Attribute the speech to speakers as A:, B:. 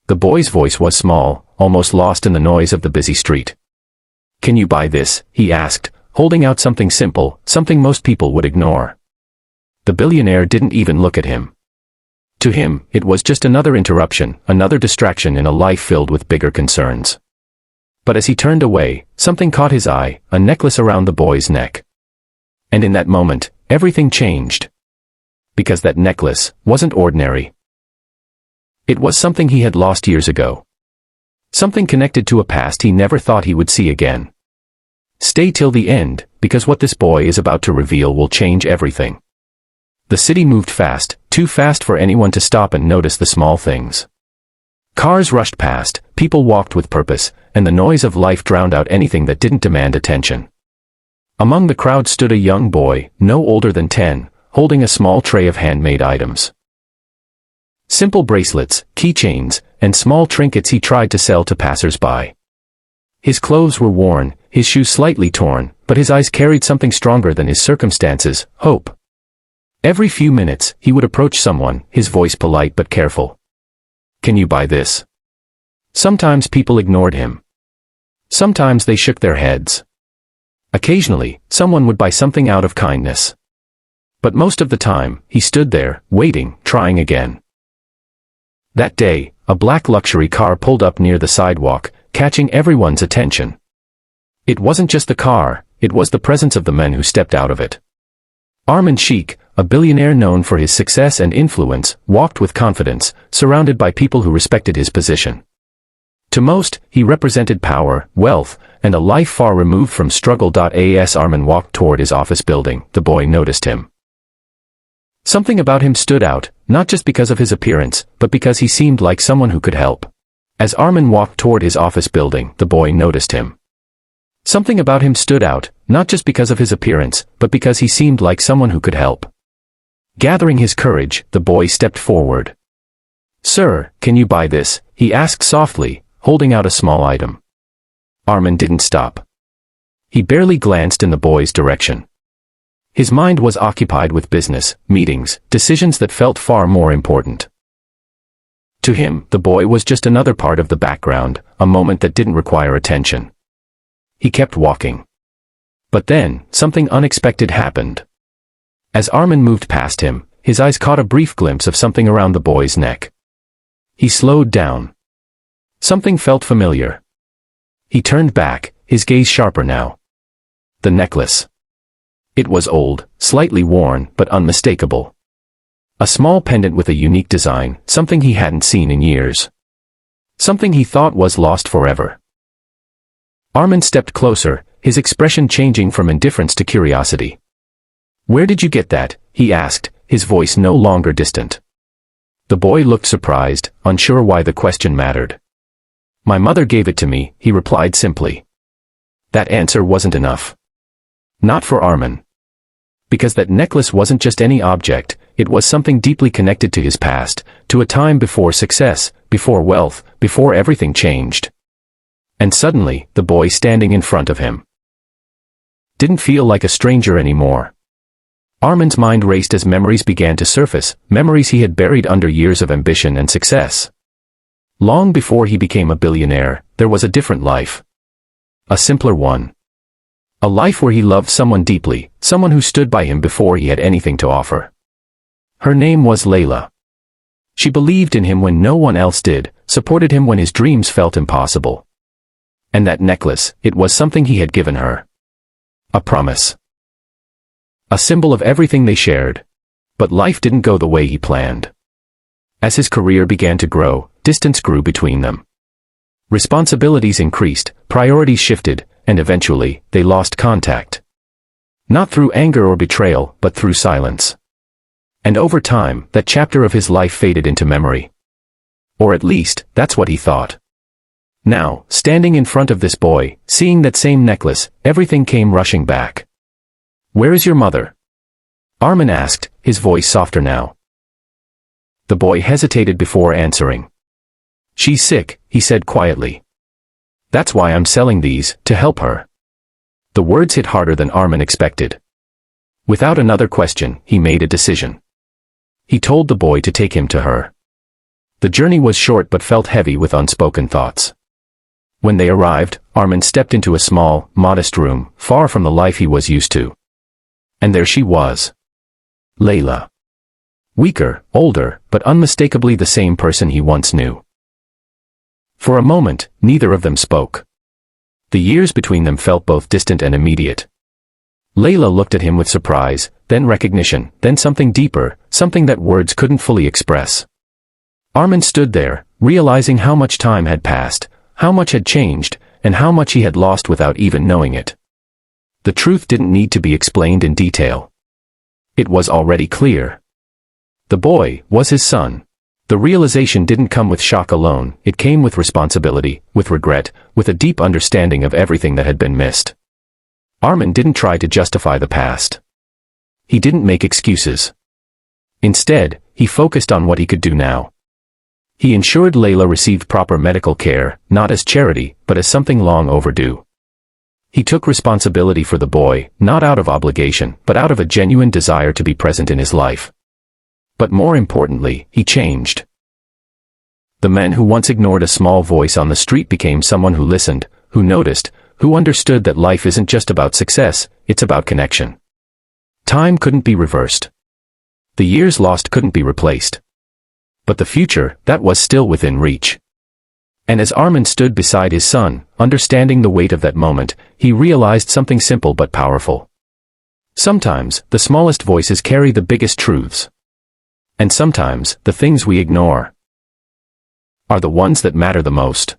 A: The boy's voice was small, almost lost in the noise of the busy street. "Can you buy this?" he asked, holding out something simple, something most people would ignore. The billionaire didn't even look at him. To him, it was just another interruption, another distraction in a life filled with bigger concerns. But as he turned away, something caught his eye, a necklace around the boy's neck. And in that moment, everything changed. Because that necklace wasn't ordinary. It was something he had lost years ago. Something connected to a past he never thought he would see again. Stay till the end, because what this boy is about to reveal will change everything. The city moved fast, too fast for anyone to stop and notice the small things. Cars rushed past, people walked with purpose, and the noise of life drowned out anything that didn't demand attention. Among the crowd stood a young boy, no older than 10, holding a small tray of handmade items. Simple bracelets, keychains, and small trinkets he tried to sell to passers-by. His clothes were worn, his shoes slightly torn, but his eyes carried something stronger than his circumstances, hope. Every few minutes, he would approach someone, his voice polite but careful. "Can you buy this?" Sometimes people ignored him. Sometimes they shook their heads. Occasionally, someone would buy something out of kindness. But most of the time, he stood there, waiting, trying again. That day, a black luxury car pulled up near the sidewalk, catching everyone's attention. It wasn't just the car, it was the presence of the men who stepped out of it. Armin Sheikh, a billionaire known for his success and influence, walked with confidence, surrounded by people who respected his position. To most, he represented power, wealth, and a life far removed from struggle. As Armin walked toward his office building, the boy noticed him. Something about him stood out, not just because of his appearance, but because he seemed like someone who could help. As Armin walked toward his office building, the boy noticed him. Something about him stood out, not just because of his appearance, but because he seemed like someone who could help. Gathering his courage, the boy stepped forward. "Sir, can you buy this?" he asked softly, holding out a small item. Armin didn't stop. He barely glanced in the boy's direction. His mind was occupied with business, meetings, decisions that felt far more important. To him, the boy was just another part of the background, a moment that didn't require attention. He kept walking. But then, something unexpected happened. As Armin moved past him, his eyes caught a brief glimpse of something around the boy's neck. He slowed down. Something felt familiar. He turned back, his gaze sharper now. The necklace. It was old, slightly worn, but unmistakable. A small pendant with a unique design, something he hadn't seen in years. Something he thought was lost forever. Armin stepped closer, his expression changing from indifference to curiosity. "Where did you get that?" he asked, his voice no longer distant. The boy looked surprised, unsure why the question mattered. "My mother gave it to me," he replied simply. That answer wasn't enough. Not for Armin. Because that necklace wasn't just any object, it was something deeply connected to his past, to a time before success, before wealth, before everything changed. And suddenly, the boy standing in front of him didn't feel like a stranger anymore. Armin's mind raced as memories began to surface, memories he had buried under years of ambition and success. Long before he became a billionaire, there was a different life. A simpler one. A life where he loved someone deeply, someone who stood by him before he had anything to offer. Her name was Layla. She believed in him when no one else did, supported him when his dreams felt impossible. And that necklace, it was something he had given her. A promise. A symbol of everything they shared. But life didn't go the way he planned. As his career began to grow, distance grew between them. Responsibilities increased, priorities shifted, and eventually, they lost contact. Not through anger or betrayal, but through silence. And over time, that chapter of his life faded into memory. Or at least, that's what he thought. Now, standing in front of this boy, seeing that same necklace, everything came rushing back. "Where is your mother?" Armin asked, his voice softer now. The boy hesitated before answering. "She's sick," he said quietly. "That's why I'm selling these, to help her." The words hit harder than Armin expected. Without another question, he made a decision. He told the boy to take him to her. The journey was short but felt heavy with unspoken thoughts. When they arrived, Armin stepped into a small, modest room, far from the life he was used to. And there she was. Layla. Weaker, older, but unmistakably the same person he once knew. For a moment, neither of them spoke. The years between them felt both distant and immediate. Layla looked at him with surprise, then recognition, then something deeper, something that words couldn't fully express. Armin stood there, realizing how much time had passed, how much had changed, and how much he had lost without even knowing it. The truth didn't need to be explained in detail. It was already clear. The boy was his son. The realization didn't come with shock alone, it came with responsibility, with regret, with a deep understanding of everything that had been missed. Armin didn't try to justify the past. He didn't make excuses. Instead, he focused on what he could do now. He ensured Layla received proper medical care, not as charity, but as something long overdue. He took responsibility for the boy, not out of obligation, but out of a genuine desire to be present in his life. But more importantly, he changed. The man who once ignored a small voice on the street became someone who listened, who noticed, who understood that life isn't just about success, it's about connection. Time couldn't be reversed. The years lost couldn't be replaced. But the future, that was still within reach. And as Armin stood beside his son, understanding the weight of that moment, he realized something simple but powerful. Sometimes, the smallest voices carry the biggest truths. And sometimes, the things we ignore are the ones that matter the most.